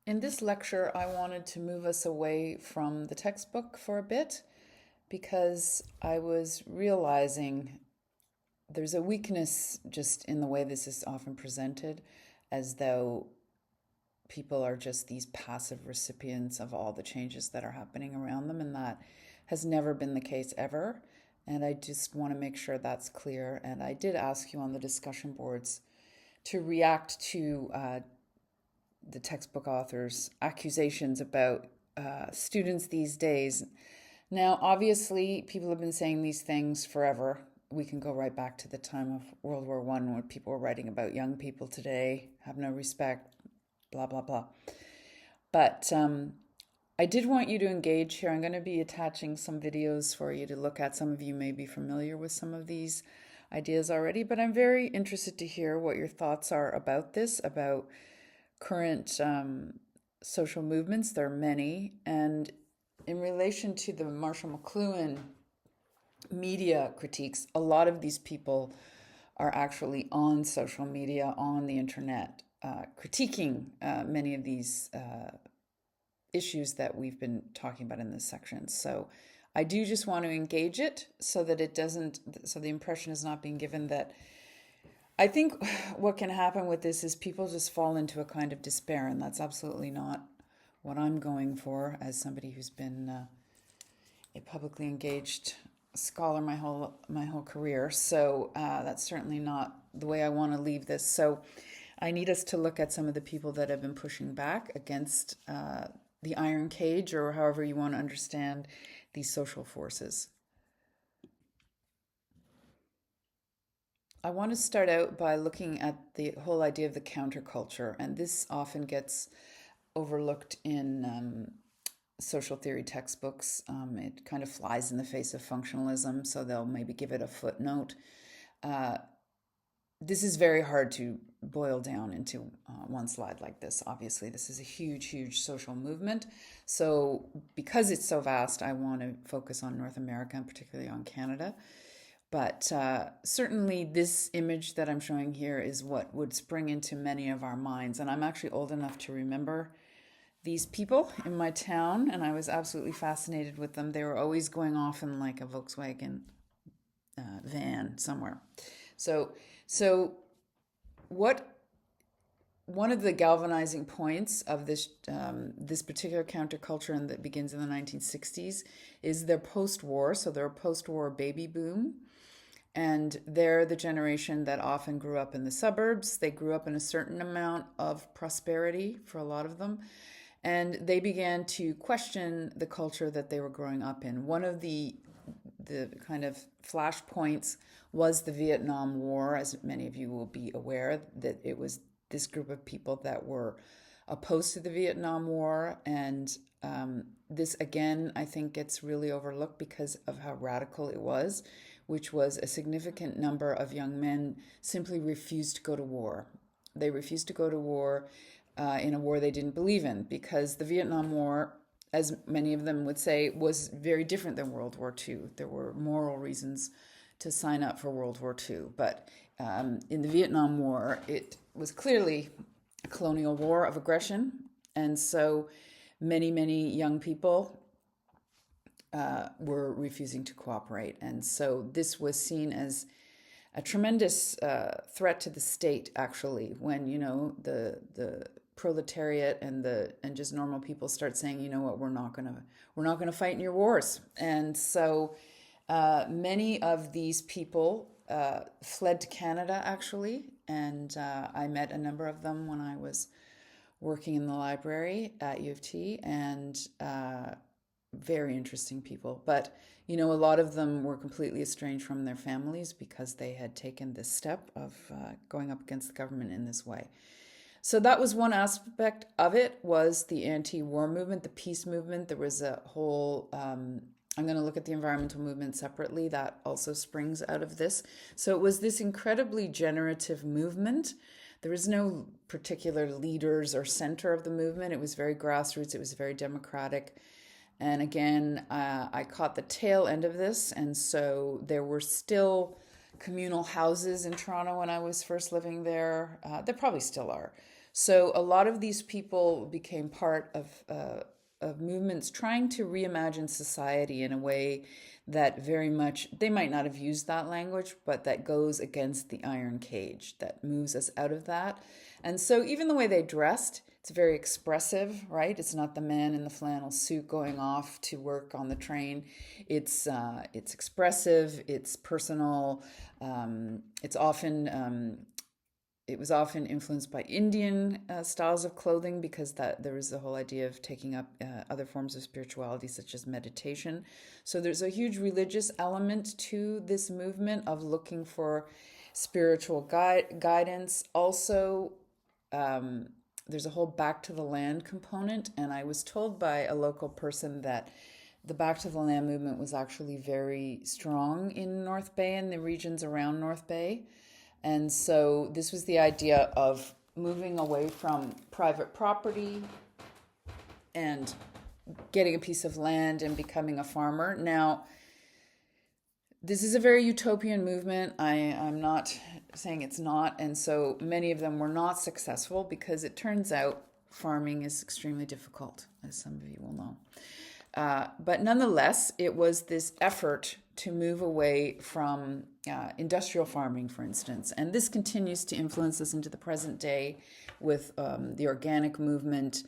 In this lecture, I wanted to move us away from the textbook for a bit because I was realizing there's a weakness just in the way this is often presented, as though people are just these passive recipients of all the changes that are happening around them, and that has never been the case ever. And I just want to make sure that's clear. And I did ask you on the discussion boards to react to the textbook author's accusations about students these days. Now, obviously, people have been saying these things forever. We can go right back to the time of World War One, where people were writing about young people today have no respect, blah, blah, blah. But I did want you to engage here. I'm going to be attaching some videos for you to look at. Some of you may be familiar with some of these ideas already, but I'm very interested to hear what your thoughts are about this, about current social movements. There are many. And in relation to the Marshall McLuhan media critiques, a lot of these people are actually on social media, on the internet, critiquing many of these issues that we've been talking about in this section. So I do just want to engage it so that it doesn't, so the impression is not being given that I think what can happen with this is people just fall into a kind of despair, and that's absolutely not what I'm going for as somebody who's been a publicly engaged scholar my whole career. So that's certainly not the way I want to leave this. So I need us to look at some of the people that have been pushing back against the iron cage, or however you want to understand these social forces. I want to start out by looking at the whole idea of the counterculture, and this often gets overlooked in social theory textbooks. It kind of flies in the face of functionalism, so they'll maybe give it a footnote. This is very hard to boil down into one slide like this. Obviously, this is a huge, huge social movement. So because it's so vast, I want to focus on North America and particularly on Canada. But certainly this image that I'm showing here is what would spring into many of our minds. And I'm actually old enough to remember these people in my town, and I was absolutely fascinated with them. They were always going off in like a Volkswagen van somewhere. So what one of the galvanizing points of this particular counterculture, and that begins in the 1960s, is their post-war. So they're a post-war baby boom. And they're the generation that often grew up in the suburbs. They grew up in a certain amount of prosperity for a lot of them. And they began to question the culture that they were growing up in. One of the kind of flashpoints was the Vietnam War, as many of you will be aware, that it was this group of people that were opposed to the Vietnam War. And this, again, I think gets really overlooked because of how radical it was, which was a significant number of young men simply refused to go to war. They refused to go to war in a war they didn't believe in, because the Vietnam War, as many of them would say, was very different than World War II. There were moral reasons to sign up for World War II. But in the Vietnam War, it was clearly a colonial war of aggression. And so many, many young people were refusing to cooperate. And so this was seen as a tremendous threat to the state, actually, when, you know, the proletariat and just normal people start saying, you know what, we're not gonna fight in your wars. And so many of these people fled to Canada, actually, and I met a number of them when I was working in the library at U of T, and very interesting people. But, you know, a lot of them were completely estranged from their families because they had taken this step of going up against the government in this way. So that was one aspect of it, was the anti-war movement, the peace movement. There was a whole, I'm going to look at the environmental movement separately. That also springs out of this. So it was this incredibly generative movement. There was no particular leaders or center of the movement. It was very grassroots. It was very democratic. And again, I caught the tail end of this. And so there were still communal houses in Toronto when I was first living there. There probably still are. So a lot of these people became part of movements trying to reimagine society in a way that very much, they might not have used that language, but that goes against the iron cage, that moves us out of that. And so even the way they dressed, it's very expressive, right? It's not the man in the flannel suit going off to work on the train. It's expressive, it's personal, it's often it was often influenced by Indian styles of clothing because that there was the whole idea of taking up other forms of spirituality such as meditation. So there's a huge religious element to this movement of looking for spiritual guidance. Also, there's a whole back to the land component, and I was told by a local person that the back to the land movement was actually very strong in North Bay and the regions around North Bay. And so this was the idea of moving away from private property and getting a piece of land and becoming a farmer. Now, this is a very utopian movement. I'm not saying it's not. And so many of them were not successful because it turns out farming is extremely difficult, as some of you will know. But nonetheless, it was this effort to move away from industrial farming, for instance. And this continues to influence us into the present day with the organic movement,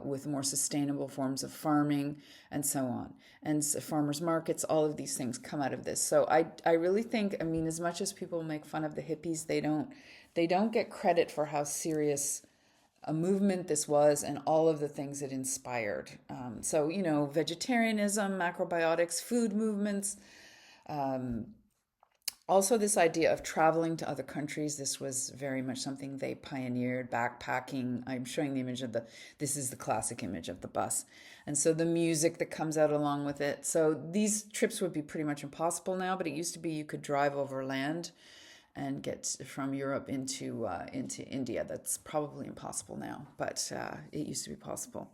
with more sustainable forms of farming, and so on. And so farmers markets, all of these things come out of this. So I really think, I mean, as much as people make fun of the hippies, they don't get credit for how serious a movement this was and all of the things it inspired. So, vegetarianism, macrobiotics, food movements, also this idea of traveling to other countries. This was very much something they pioneered, backpacking. I'm showing the image of this is the classic image of the bus. And so the music that comes out along with it. So these trips would be pretty much impossible now, but it used to be you could drive over land and get from Europe into India. That's probably impossible now, but it used to be possible.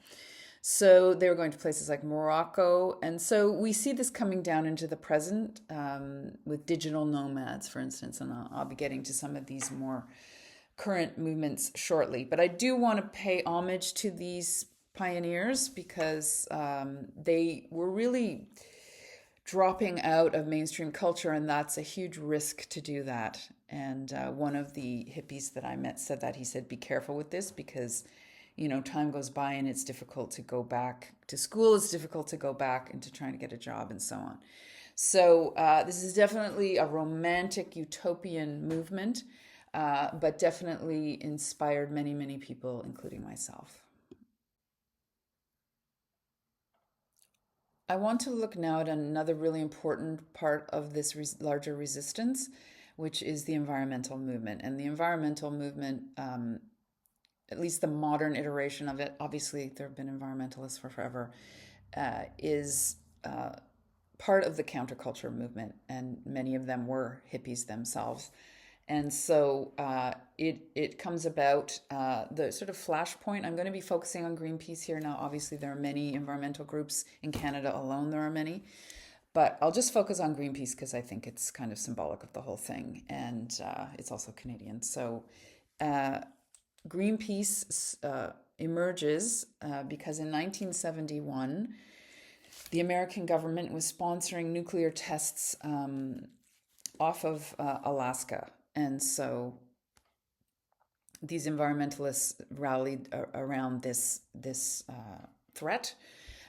So they were going to places like Morocco. And so we see this coming down into the present with digital nomads, for instance. And I'll be getting to some of these more current movements shortly. But I do want to pay homage to these pioneers because they were really dropping out of mainstream culture, and that's a huge risk to do that. And one of the hippies that I met said that. He said, be careful with this because, time goes by and it's difficult to go back to school. It's difficult to go back into trying to get a job and so on. So this is definitely a romantic utopian movement, but definitely inspired many, many people, including myself. I want to look now at another really important part of this larger resistance, which is the environmental movement. And the environmental movement, at least the modern iteration of it, obviously there have been environmentalists for forever, is part of the counterculture movement. And many of them were hippies themselves. And so it comes about the sort of flashpoint. I'm going to be focusing on Greenpeace here now. Obviously, there are many environmental groups in Canada alone. There are many. But I'll just focus on Greenpeace because I think it's kind of symbolic of the whole thing. And it's also Canadian. So Greenpeace emerges because in 1971, the American government was sponsoring nuclear tests off of Alaska. And so these environmentalists rallied around this threat.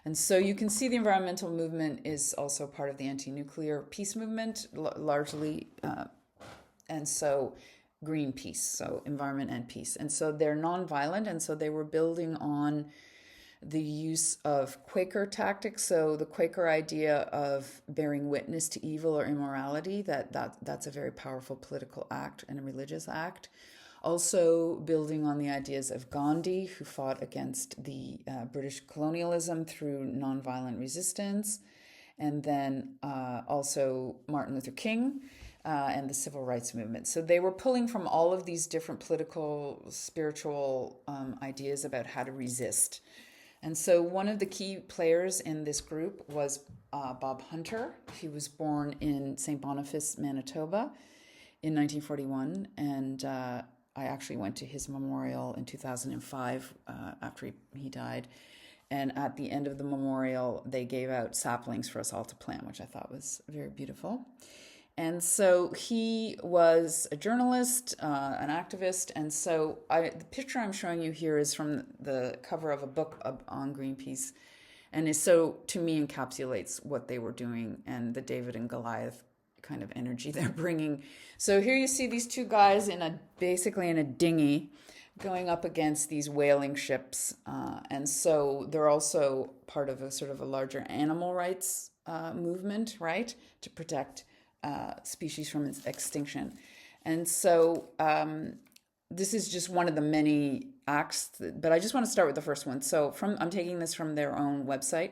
And so you can see the environmental movement is also part of the anti-nuclear peace movement, largely. And so Greenpeace, so environment and peace. And so they're nonviolent. And so they were building on the use of Quaker tactics. So the Quaker idea of bearing witness to evil or immorality, that's a very powerful political act and a religious act. Also building on the ideas of Gandhi, who fought against the British colonialism through nonviolent resistance. And then also Martin Luther King and the civil rights movement. So they were pulling from all of these different political, spiritual ideas about how to resist. And so one of the key players in this group was Bob Hunter. He was born in St. Boniface, Manitoba in 1941. And I actually went to his memorial in 2005 after he died. And at the end of the memorial, they gave out saplings for us all to plant, which I thought was very beautiful. And so he was a journalist, an activist. And so the picture I'm showing you here is from the cover of a book on Greenpeace, and is so, to me, encapsulates what they were doing and the David and Goliath kind of energy they're bringing. So here you see these two guys basically in a dinghy going up against these whaling ships. And so they're also part of a sort of a larger animal rights movement, right, to protect species from its extinction. And so this is just one of the many acts, but I just want to start with the first one. So I'm taking this from their own website.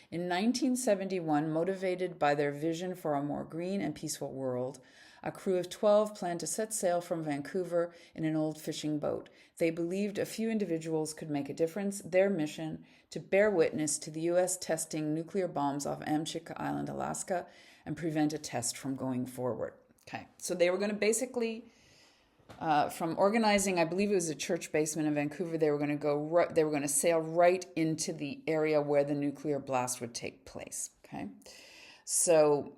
In 1971, motivated by their vision for a more green and peaceful world, a crew of 12 planned to set sail from Vancouver in an old fishing boat. They believed a few individuals could make a difference. Their mission, to bear witness to the U.S. testing nuclear bombs off Amchitka Island, Alaska, and prevent a test from going forward. Okay, so they were going to basically, from organizing, I believe it was a church basement in Vancouver, they were going to sail right into the area where the nuclear blast would take place. Okay, so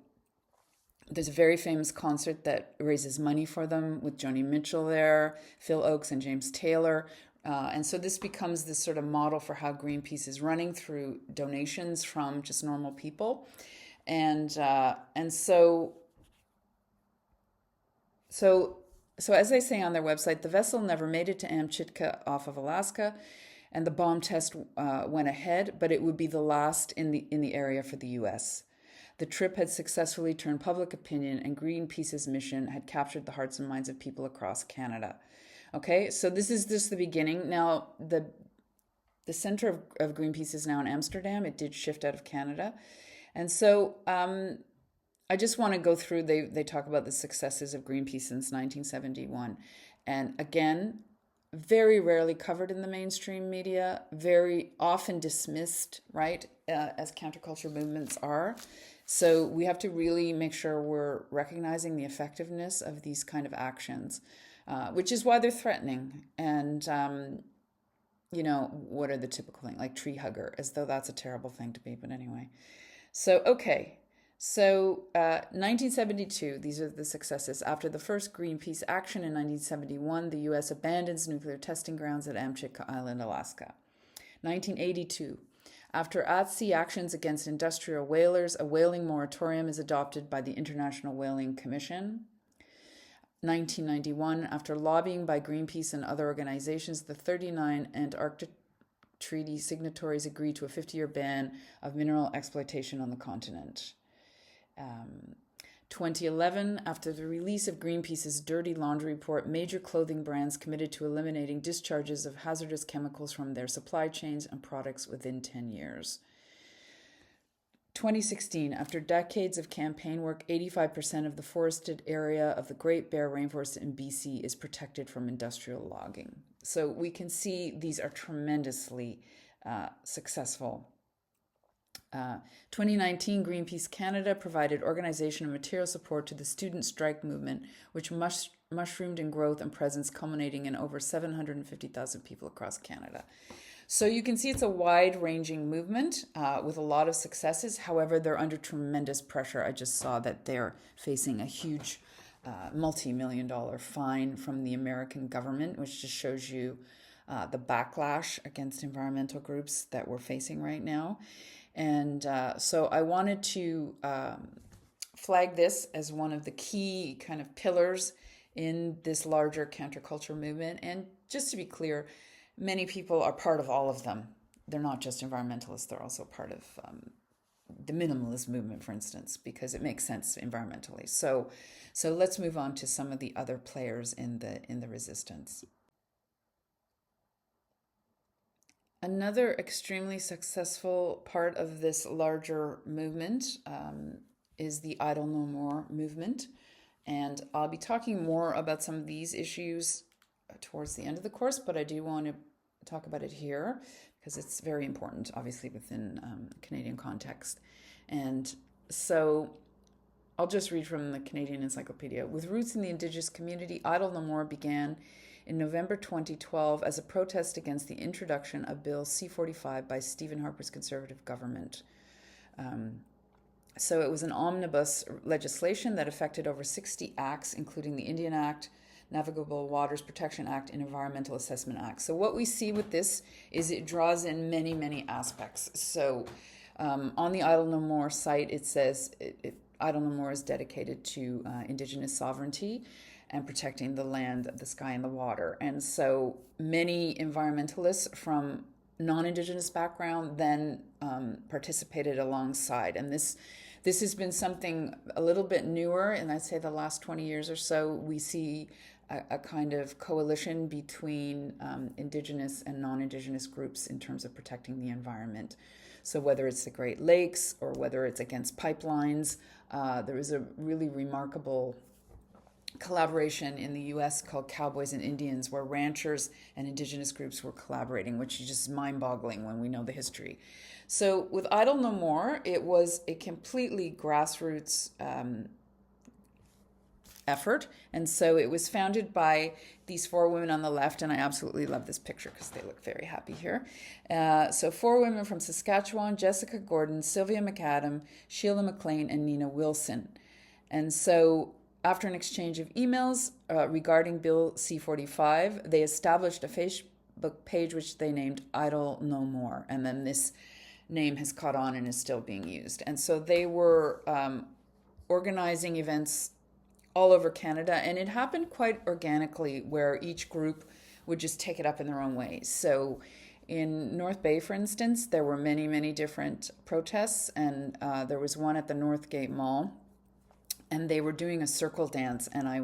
there's a very famous concert that raises money for them with Joni Mitchell there, Phil Oakes, and James Taylor. And so this becomes this sort of model for how Greenpeace is running through donations from just normal people. And so as they say on their website, the vessel never made it to Amchitka off of Alaska, and the bomb test went ahead, but it would be the last in the area for the U.S. The trip had successfully turned public opinion, and Greenpeace's mission had captured the hearts and minds of people across Canada. Okay, so this is just the beginning. Now, the center of Greenpeace is now in Amsterdam. It did shift out of Canada. And so I just want to go through, they talk about the successes of Greenpeace since 1971. And again, very rarely covered in the mainstream media, very often dismissed, right, as counterculture movements are. So we have to really make sure we're recognizing the effectiveness of these kind of actions, which is why they're threatening. And, what are the typical things, like tree hugger, as though that's a terrible thing to be, but anyway. So, okay. So 1972, these are the successes. After the first Greenpeace action in 1971, the U.S. abandons nuclear testing grounds at Amchitka Island, Alaska. 1982, after at-sea actions against industrial whalers, a whaling moratorium is adopted by the International Whaling Commission. 1991, after lobbying by Greenpeace and other organizations, the 39 Antarctic Treaty signatories agreed to a 50-year ban of mineral exploitation on the continent. 2011, after the release of Greenpeace's Dirty Laundry report, major clothing brands committed to eliminating discharges of hazardous chemicals from their supply chains and products within 10 years. 2016, after decades of campaign work, 85% of the forested area of the Great Bear Rainforest in BC is protected from industrial logging. So we can see these are tremendously successful. 2019, Greenpeace Canada provided organization and material support to the student strike movement, which mushroomed in growth and presence, culminating in over 750,000 people across Canada. So you can see it's a wide-ranging movement with a lot of successes. However, they're under tremendous pressure. I just saw that they're facing a huge multi-million-dollar fine from the American government, which just shows you the backlash against environmental groups that we're facing right now. And so I wanted to flag this as one of the key kind of pillars in this larger counterculture movement. And just to be clear, many people are part of all of them. They're not just environmentalists, they're also part of the minimalist movement, for instance, because it makes sense environmentally. So let's move on to some of the other players in the resistance. Another extremely successful part of this larger movement is the Idle No More movement. And I'll be talking more about some of these issues towards the end of the course, but I do want to talk about it here because it's very important, obviously, within Canadian context. And so I'll just read from the Canadian Encyclopedia. With roots in the Indigenous community, Idle No More began in November 2012 as a protest against the introduction of Bill C-45 by Stephen Harper's Conservative government. So it was an omnibus legislation that affected over 60 acts, including the Indian Act, Navigable Waters Protection Act, and Environmental Assessment Act. So what we see with this is it draws in many, many aspects. So on the Idle No More site, it says Idle No More is dedicated to Indigenous sovereignty and protecting the land, the sky, and the water. And so many environmentalists from non-Indigenous background then participated alongside. And this has been something a little bit newer, and I'd say the last 20 years or so, we see a kind of coalition between Indigenous and non-Indigenous groups in terms of protecting the environment. So whether it's the Great Lakes or whether it's against pipelines, there is a really remarkable collaboration in the U.S. called Cowboys and Indians, where ranchers and Indigenous groups were collaborating, which is just mind-boggling when we know the history. So with Idle No More, it was a completely grassroots effort. And so it was founded by these four women on the left, and I absolutely love this picture because they look very happy here. So four women from Saskatchewan: Jessica Gordon, Sylvia McAdam, Sheila McLean, and Nina Wilson. And so after an exchange of emails regarding Bill C-45, they established a Facebook page which they named Idle No More. And then this name has caught on and is still being used. And so they were organizing events all over Canada, and it happened quite organically, where each group would just take it up in their own way. So in North Bay, for instance, there were many, many different protests, and there was one at the Northgate Mall, and they were doing a circle dance, and I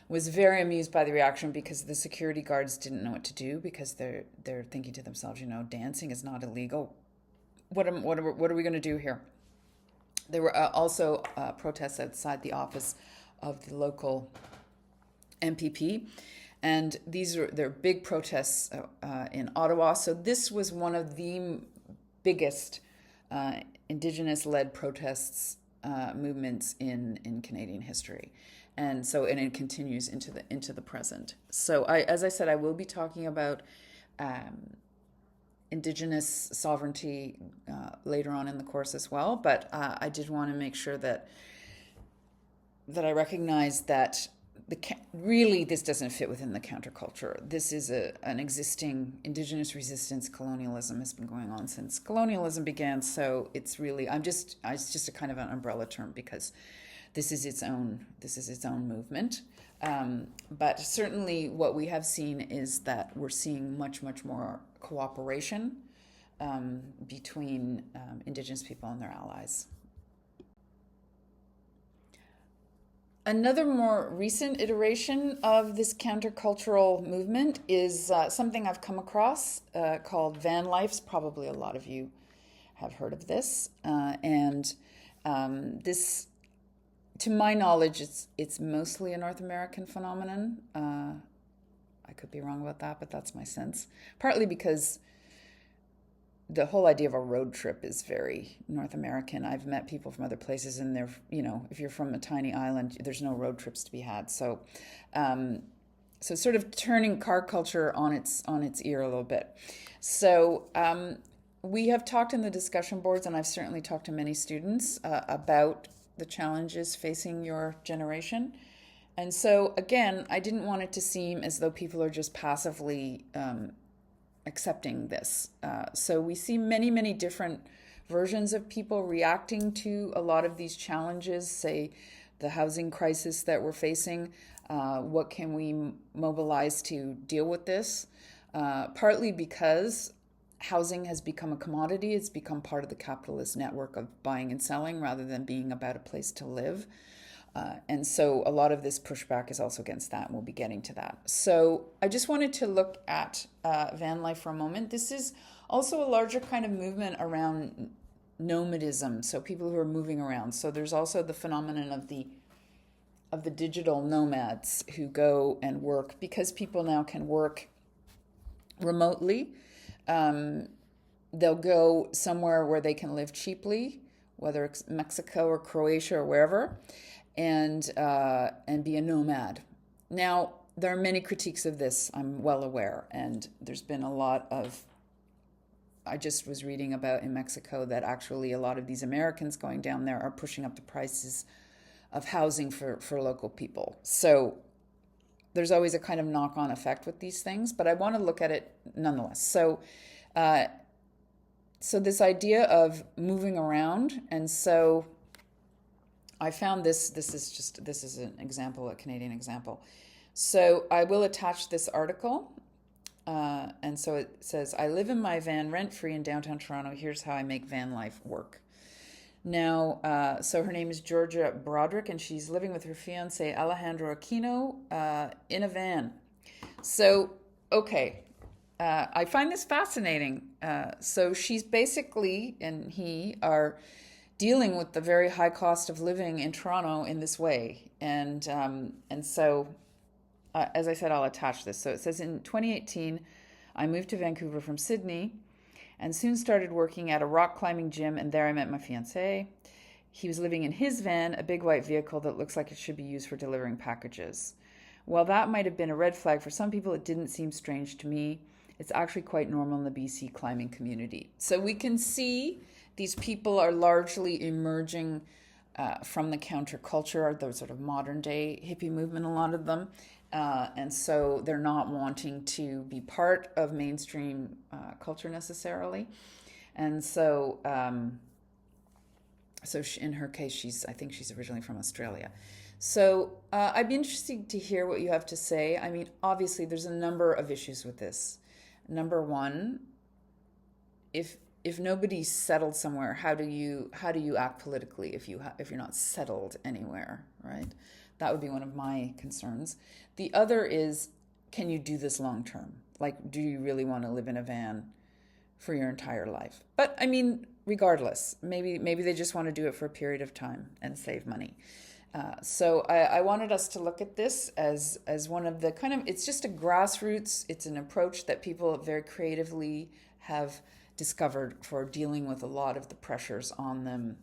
was very amused by the reaction, because the security guards didn't know what to do, because they're thinking to themselves, dancing is not illegal. What are we going to do here? There were also protests outside the office of the local MPP, and they're big protests in Ottawa. So this was one of the biggest Indigenous-led protests movements in Canadian history, and it continues into the present. So as I said, I will be talking about Indigenous sovereignty later on in the course as well, but I did want to make sure that I recognize that really this doesn't fit within the counterculture. This is an existing Indigenous resistance. Colonialism has been going on since colonialism began, so it's just a kind of an umbrella term, because this is its own movement. But certainly what we have seen is that we're seeing much, much more cooperation between Indigenous people and their allies. Another more recent iteration of this countercultural movement is something I've come across called van lifes. Probably a lot of you have heard of this. This, to my knowledge, it's mostly a North American phenomenon. I could be wrong about that, but that's my sense. Partly because the whole idea of a road trip is very North American. I've met people from other places, and they're, if you're from a tiny island, there's no road trips to be had. So, sort of turning car culture on its ear a little bit. So, we have talked in the discussion boards, and I've certainly talked to many students about the challenges facing your generation. And so, again, I didn't want it to seem as though people are just passively accepting this. So we see many, many different versions of people reacting to a lot of these challenges, say the housing crisis that we're facing. What can we mobilize to deal with this? Partly because housing has become a commodity. It's become part of the capitalist network of buying and selling rather than being about a place to live. And so a lot of this pushback is also against that, and we'll be getting to that. So I just wanted to look at van life for a moment. This is also a larger kind of movement around nomadism, so people who are moving around. So there's also the phenomenon of the digital nomads who go and work, because people now can work remotely. They'll go somewhere where they can live cheaply, whether it's Mexico or Croatia or wherever, and be a nomad. Now, there are many critiques of this, I'm well aware, and there's been a lot of, I just was reading about in Mexico that actually a lot of these Americans going down there are pushing up the prices of housing for local people. So there's always a kind of knock-on effect with these things, but I want to look at it nonetheless. So this idea of moving around, and so I found this. This is an example, a Canadian example. So I will attach this article, and so it says, "I live in my van rent-free in downtown Toronto. Here's how I make van life work." Now, so her name is Georgia Broderick, and she's living with her fiance Alejandro Aquino in a van. So, okay, I find this fascinating. So she's basically, and he are dealing with the very high cost of living in Toronto in this way, and so, as I said, I'll attach this. So it says, in 2018, I moved to Vancouver from Sydney, and soon started working at a rock climbing gym, and there I met my fiancé. He was living in his van, a big white vehicle that looks like it should be used for delivering packages. While that might have been a red flag for some people, it didn't seem strange to me. It's actually quite normal in the BC climbing community. So we can see these people are largely emerging from the counterculture, the sort of modern day hippie movement, a lot of them. And so they're not wanting to be part of mainstream culture necessarily. And so, in her case, I think she's originally from Australia. So I'd be interested to hear what you have to say. I mean, obviously, there's a number of issues with this. Number one, if nobody's settled somewhere, how do you act politically if you're not settled anywhere, right? That would be one of my concerns. The other is, can you do this long term? Like, do you really want to live in a van for your entire life? But I mean, regardless, maybe they just want to do it for a period of time and save money. So I wanted us to look at this as one of the kind of, it's just a grassroots, it's an approach that people very creatively have discovered for dealing with a lot of the pressures on them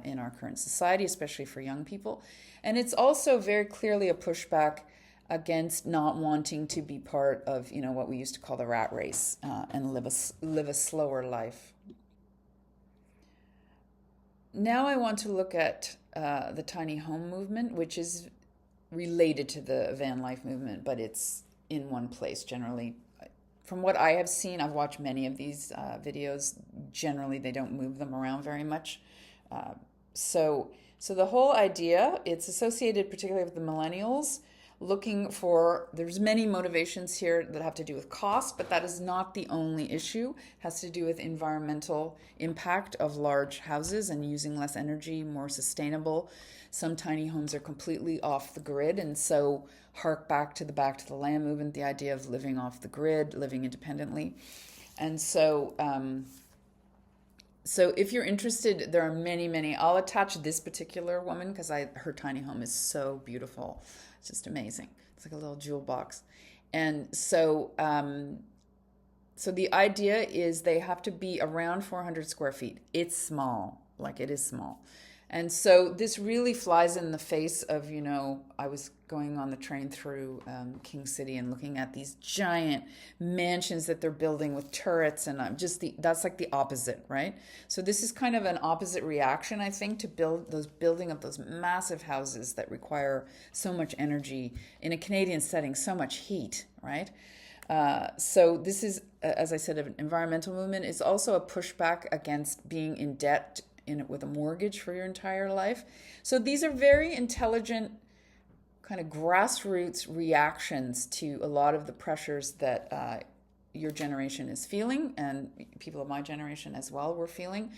in our current society, especially for young people. And it's also very clearly a pushback against not wanting to be part of, what we used to call the rat race and live a slower life. Now I want to look at the tiny home movement, which is related to the van life movement, but it's in one place generally. From what I have seen, I've watched many of these videos. Generally, they don't move them around very much. So the whole idea, it's associated particularly with the millennials, looking for, there's many motivations here that have to do with cost, but that is not the only issue. It has to do with environmental impact of large houses and using less energy, more sustainable. Some tiny homes are completely off the grid, and so hark back to the land movement, the idea of living off the grid, living independently. And so if you're interested, there are many. I'll attach this particular woman because her tiny home is so beautiful. It's just amazing. It's like a little jewel box. And so the idea is they have to be around 400 square feet. It's small, like it is small. And so this really flies in the face of, I was going on the train through King City and looking at these giant mansions that they're building with turrets, and that's like the opposite, right? So this is kind of an opposite reaction, I think, to building of those massive houses that require so much energy in a Canadian setting, so much heat, right? So this is, as I said, an environmental movement. It's also a pushback against being in debt with a mortgage for your entire life. So these are very intelligent kind of grassroots reactions to a lot of the pressures that your generation is feeling, and people of my generation as well were feeling.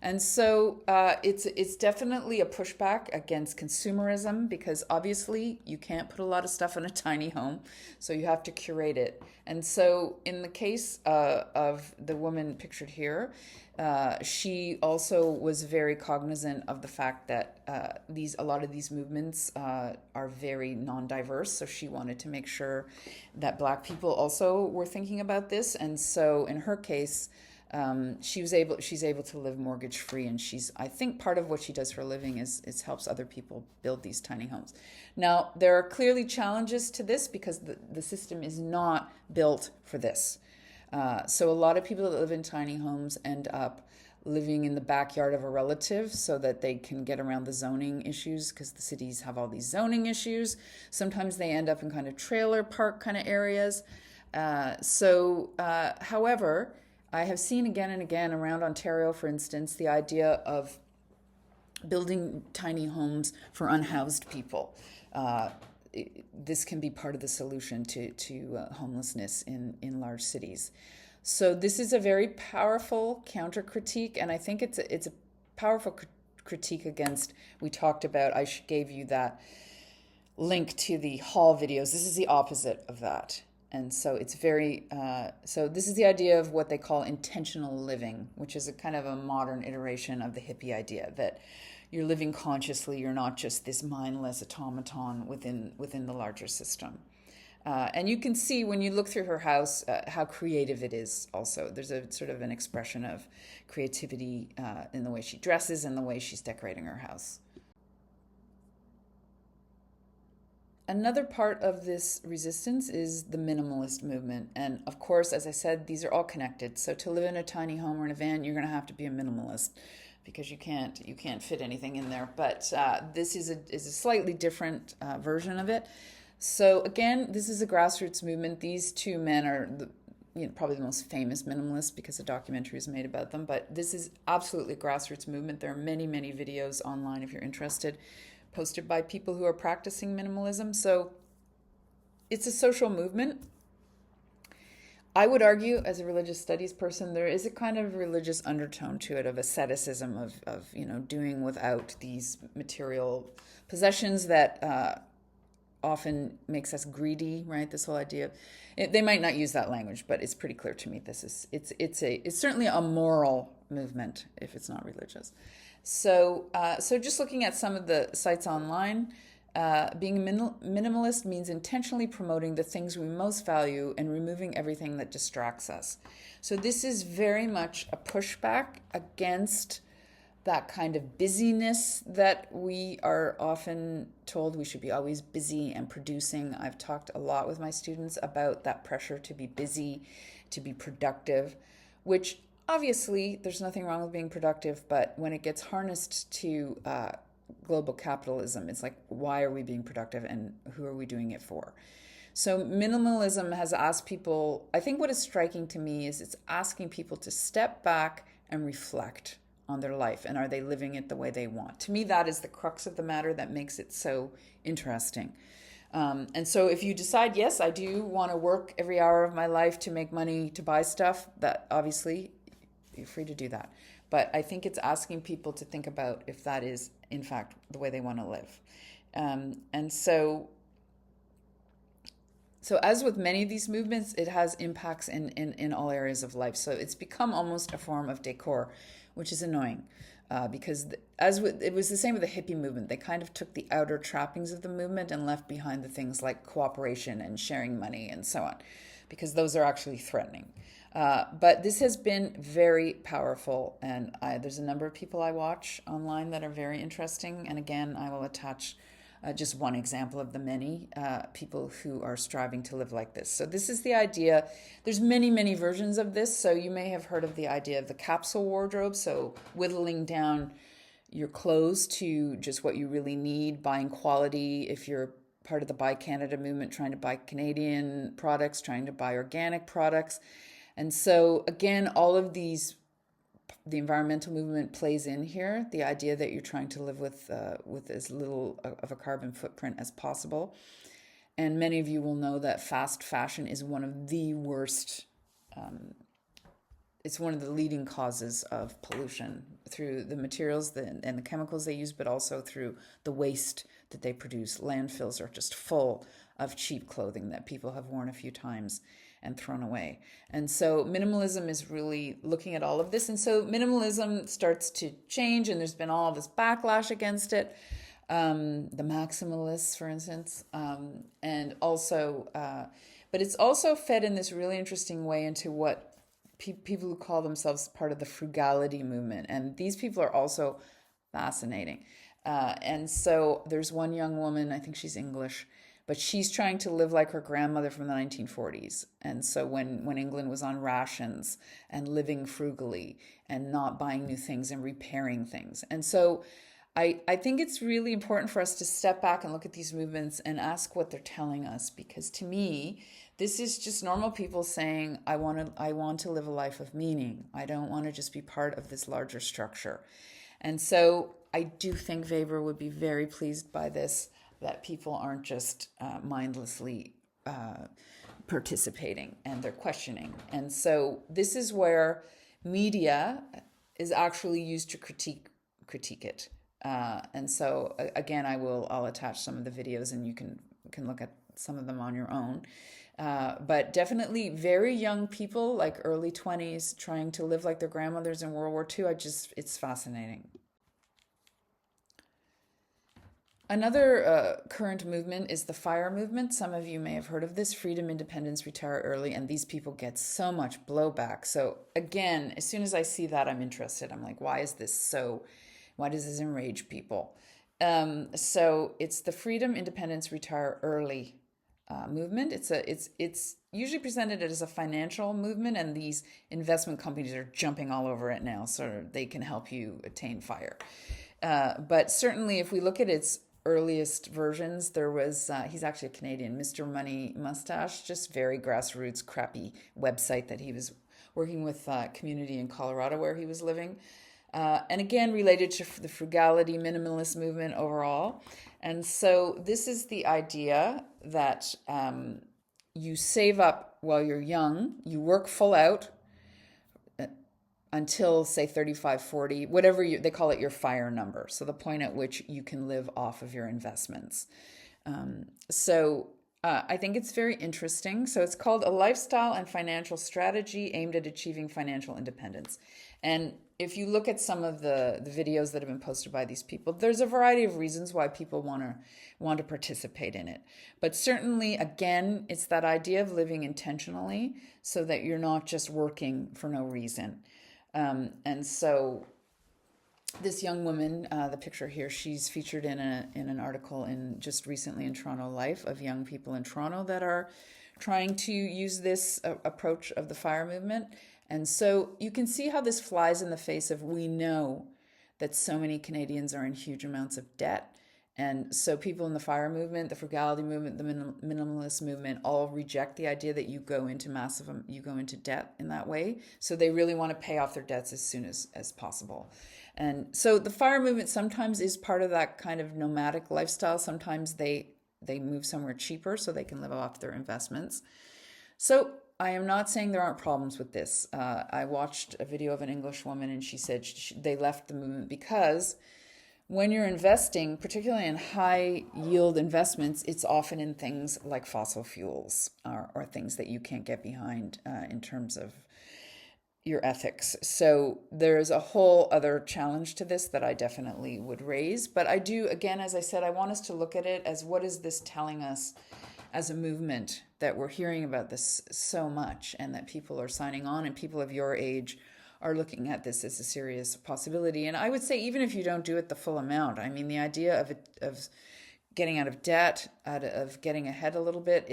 And so it's definitely a pushback against consumerism, because obviously you can't put a lot of stuff in a tiny home, so you have to curate it. And so in the case of the woman pictured here, she also was very cognizant of the fact that a lot of these movements are very non-diverse. So she wanted to make sure that Black people also were thinking about this. And so in her case, She's able to live mortgage free, and I think part of what she does for a living is helps other people build these tiny homes. Now, there are clearly challenges to this because the system is not built for this. So a lot of people that live in tiny homes end up living in the backyard of a relative so that they can get around the zoning issues, because the cities have all these zoning issues. Sometimes they end up in kind of trailer park kind of areas. However, I have seen again and again around Ontario, for instance, the idea of building tiny homes for unhoused people. This can be part of the solution to homelessness in large cities. So this is a very powerful counter critique, and I think it's a powerful critique against. We talked about. I gave you that link to the hall videos. This is the opposite of that, and so it's very. So this is the idea of what they call intentional living, which is a kind of a modern iteration of the hippie idea that you're living consciously. You're not just this mindless automaton within the larger system. And you can see when you look through her house how creative it is also. There's a sort of an expression of creativity in the way she dresses and the way she's decorating her house. Another part of this resistance is the minimalist movement. And of course, as I said, these are all connected. So to live in a tiny home or in a van, you're going to have to be a minimalist because you can't fit anything in there. But this is a slightly different version of it. So again, this is a grassroots movement. These two men are probably the most famous minimalists because a documentary is made about them. But this is absolutely a grassroots movement. There are many, many videos online if you're interested, posted by people who are practicing minimalism. So it's a social movement. I would argue, as a religious studies person, there is a kind of religious undertone to it, of asceticism, of doing without these material possessions that often makes us greedy, right? This whole idea, they might not use that language, but it's pretty clear to me. It's certainly a moral movement if it's not religious. So just looking at some of the sites online, being a minimalist means intentionally promoting the things we most value and removing everything that distracts us. So this is very much a pushback against that kind of busyness that we are often told we should be always busy and producing. I've talked a lot with my students about that pressure to be busy, to be productive, which obviously there's nothing wrong with being productive, but when it gets harnessed to global capitalism, it's like, why are we being productive and who are we doing it for? So minimalism has asked people, I think what is striking to me is it's asking people to step back and reflect on their life, and are they living it the way they want? To me, that is the crux of the matter that makes it so interesting. And so if you decide, yes, I do want to work every hour of my life to make money to buy stuff, that obviously you're free to do that. But I think it's asking people to think about if that is, in fact, the way they want to live. And so as with many of these movements, it has impacts in all areas of life. So it's become almost a form of decor, which is annoying because it was the same with the hippie movement. They kind of took the outer trappings of the movement and left behind the things like cooperation and sharing money and so on, because those are actually threatening. But this has been very powerful, and there's a number of people I watch online that are very interesting. And again, I will attach just one example of the many people who are striving to live like this. So this is the idea. There's many, many versions of this. So you may have heard of the idea of the capsule wardrobe. So whittling down your clothes to just what you really need, buying quality. If you're part of the Buy Canada movement, trying to buy Canadian products, trying to buy organic products. And so again, all of these, the environmental movement plays in here, the idea that you're trying to live with as little of a carbon footprint as possible. And many of you will know that fast fashion is one of the worst, it's one of the leading causes of pollution through the materials and the chemicals they use, but also through the waste that they produce. Landfills are just full of cheap clothing that people have worn a few times and thrown away. And so minimalism is really looking at all of this. And so minimalism starts to change, and there's been all this backlash against it. The maximalists, for instance, and also, but it's also fed in this really interesting way into what people who call themselves part of the frugality movement. And these people are also fascinating. And so there's one young woman, I think she's English, but she's trying to live like her grandmother from the 1940s. And so when England was on rations and living frugally and not buying new things and repairing things. And so I think it's really important for us to step back and look at these movements and ask what they're telling us, because to me, this is just normal people saying, I want to live a life of meaning. I don't want to just be part of this larger structure. And so I do think Weber would be very pleased by this, that people aren't just mindlessly participating and they're questioning. And so this is where media is actually used to critique it. And so again, I'll attach some of the videos and you can look at some of them on your own. But definitely very young people, like early 20s, trying to live like their grandmothers in World War II. It's fascinating. Another current movement is the FIRE movement. Some of you may have heard of this: freedom, independence, retire early. And these people get so much blowback. So again, as soon as I see that, I'm interested. I'm like, why does this enrage people? So it's the freedom, independence, retire early movement. It's usually presented as a financial movement, and these investment companies are jumping all over it now, so they can help you attain FIRE. But certainly, if we look at its earliest versions, there was he's actually a Canadian, Mr. Money Mustache, just very grassroots, crappy website that he was working with community in Colorado where he was living. And again, related to the frugality minimalist movement overall. And so this is the idea that you save up while you're young, you work full out until, say, 35, 40, whatever they call it, your FIRE number. So the point at which you can live off of your investments. I think it's very interesting. So it's called A Lifestyle and Financial Strategy Aimed at Achieving Financial Independence. And if you look at some of the videos that have been posted by these people, there's a variety of reasons why people want to participate in it. But certainly, again, it's that idea of living intentionally so that you're not just working for no reason. And so this young woman, the picture here, she's featured in an article just recently in Toronto Life of young people in Toronto that are trying to use this approach of the FIRE movement. And so you can see how this flies in the face of, we know that so many Canadians are in huge amounts of debt. And so people in the FIRE movement, the frugality movement, the minimalist movement all reject the idea that you go into debt in that way. So they really want to pay off their debts as soon as possible. And so the FIRE movement sometimes is part of that kind of nomadic lifestyle. Sometimes they move somewhere cheaper so they can live off their investments. So I am not saying there aren't problems with this. I watched a video of an English woman, and she said they left the movement because when you're investing, particularly in high yield investments, it's often in things like fossil fuels or things that you can't get behind in terms of your ethics. So there's a whole other challenge to this that I definitely would raise. But I do, again, as I said, I want us to look at it as, what is this telling us as a movement, that we're hearing about this so much and that people are signing on, and people of your age are looking at this as a serious possibility. And I would say, even if you don't do it the full amount, I mean, the idea of getting out of debt, of getting ahead a little bit,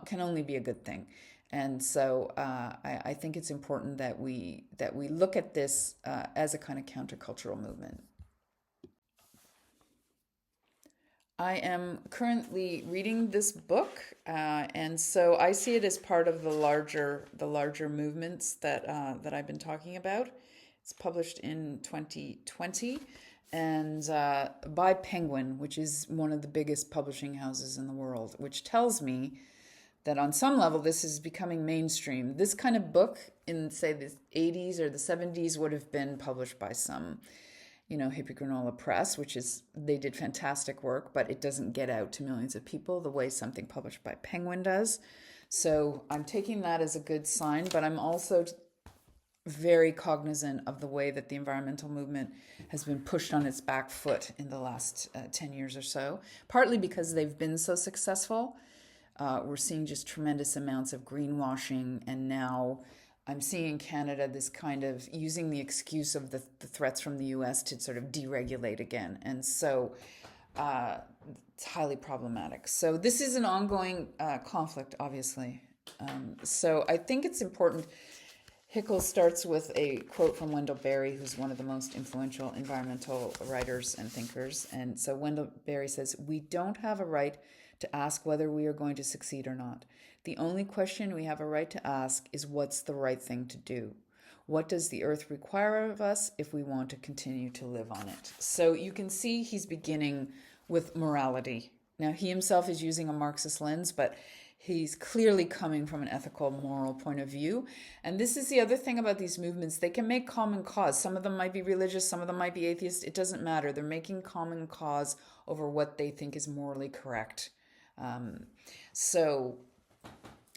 can only be a good thing. And so I think it's important that we look at this as a kind of countercultural movement. I am currently reading this book, and so I see it as part of the larger movements that I've been talking about. It's published in 2020, and by Penguin, which is one of the biggest publishing houses in the world, which tells me that on some level this is becoming mainstream. This kind of book in, say, the 80s or the 70s would have been published by some hippie granola press, they did fantastic work, but it doesn't get out to millions of people the way something published by Penguin does. So I'm taking that as a good sign, but I'm also very cognizant of the way that the environmental movement has been pushed on its back foot in the last 10 years or so, partly because they've been so successful. We're seeing just tremendous amounts of greenwashing, and now I'm seeing in Canada this kind of using the excuse of the threats from the US to sort of deregulate again. And so uh, it's highly problematic. So this is an ongoing conflict, obviously. So I think it's important. Hickles starts with a quote from Wendell Berry, who's one of the most influential environmental writers and thinkers. And so Wendell Berry says, "We don't have a right to ask whether we are going to succeed or not. The only question we have a right to ask is what's the right thing to do? What does the earth require of us if we want to continue to live on it?" So you can see he's beginning with morality. Now, he himself is using a Marxist lens, but he's clearly coming from an ethical, moral point of view. And this is the other thing about these movements. They can make common cause. Some of them might be religious, some of them might be atheist. It doesn't matter. They're making common cause over what they think is morally correct. Um, so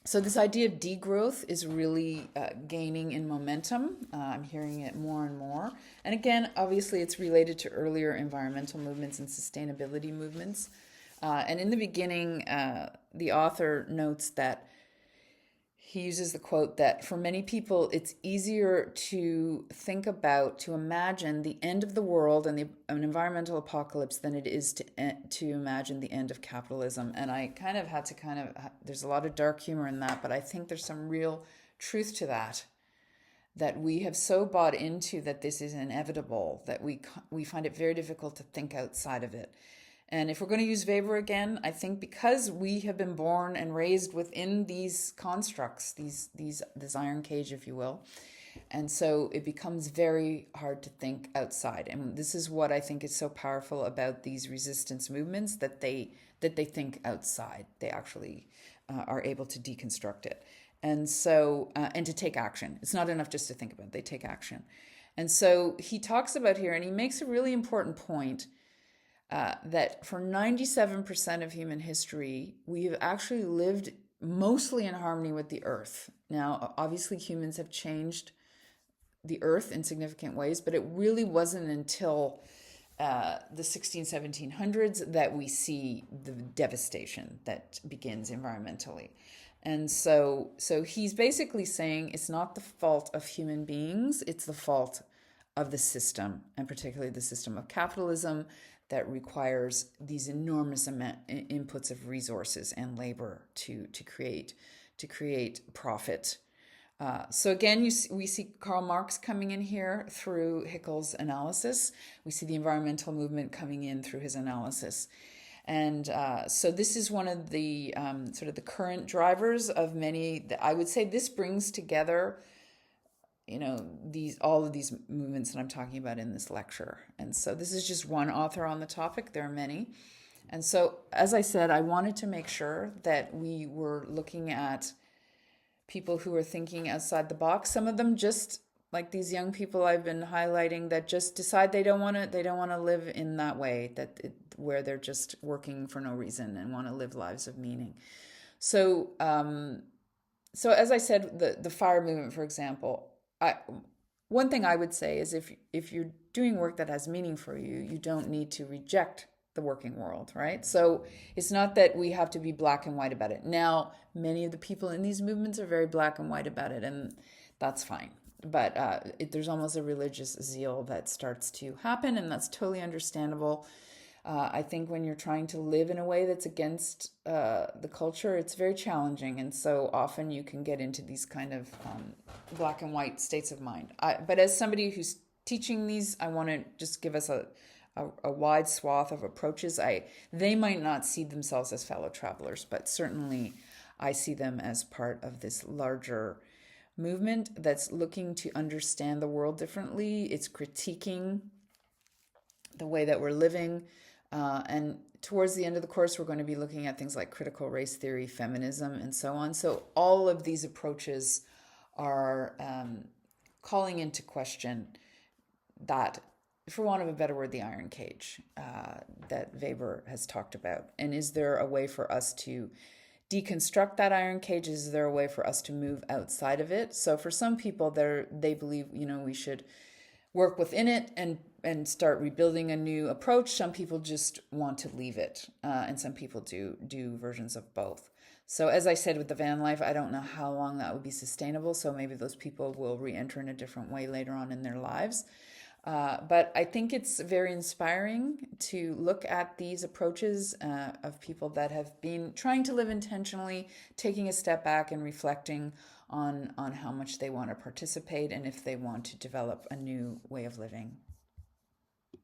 so this idea of degrowth is really gaining in momentum. I'm hearing it more and more. And again, obviously, it's related to earlier environmental movements and sustainability movements. And in the beginning, the author notes that he uses the quote that for many people, it's easier to think about, to imagine the end of the world and an environmental apocalypse than it is to imagine the end of capitalism. And I kind of had to there's a lot of dark humor in that, but I think there's some real truth to that we have so bought into that this is inevitable that we find it very difficult to think outside of it. And if we're going to use Weber again, I think because we have been born and raised within these constructs, this iron cage, if you will, and so it becomes very hard to think outside. And this is what I think is so powerful about these resistance movements, that they think outside. They actually are able to deconstruct it, and so and to take action. It's not enough just to think about it; they take action. And so he talks about here, and he makes a really important point. That for 97% of human history, we have actually lived mostly in harmony with the earth. Now, obviously, humans have changed the earth in significant ways, but it really wasn't until the 1700s that we see the devastation that begins environmentally. And so he's basically saying it's not the fault of human beings, it's the fault of the system, and particularly the system of capitalism, that requires these enormous inputs of resources and labor to create profit. So again, we see Karl Marx coming in here through Hickles' analysis. We see the environmental movement coming in through his analysis. And so this is one of the sort of the current drivers of many. I would say this brings together all of these movements that I'm talking about in this lecture. And so this is just one author on the topic. There are many. And so, as I said, I wanted to make sure that we were looking at people who are thinking outside the box. Some of them just like these young people I've been highlighting that just decide they don't want to live in that way, where they're just working for no reason and want to live lives of meaning. So as I said, the fire movement, for example, one thing I would say is if you're doing work that has meaning for you, you don't need to reject the working world, right? So it's not that we have to be black and white about it. Now, many of the people in these movements are very black and white about it, and that's fine. But there's almost a religious zeal that starts to happen, and that's totally understandable. I think when you're trying to live in a way that's against the culture, it's very challenging. And so often you can get into these kind of black and white states of mind. But as somebody who's teaching these, I want to just give us a wide swath of approaches. They might not see themselves as fellow travelers, but certainly I see them as part of this larger movement that's looking to understand the world differently. It's critiquing the way that we're living. And towards the end of the course, we're going to be looking at things like critical race theory, feminism, and so on. So all of these approaches are calling into question that, for want of a better word, the iron cage that Weber has talked about. And is there a way for us to deconstruct that iron cage? Is there a way for us to move outside of it? So for some people, they believe, we should work within it and start rebuilding a new approach. Some people just want to leave it, and some people do versions of both. So, as I said with the van life, I don't know how long that would be sustainable. So, maybe those people will re enter in a different way later on in their lives. But I think it's very inspiring to look at these approaches of people that have been trying to live intentionally, taking a step back and reflecting on how much they want to participate and if they want to develop a new way of living.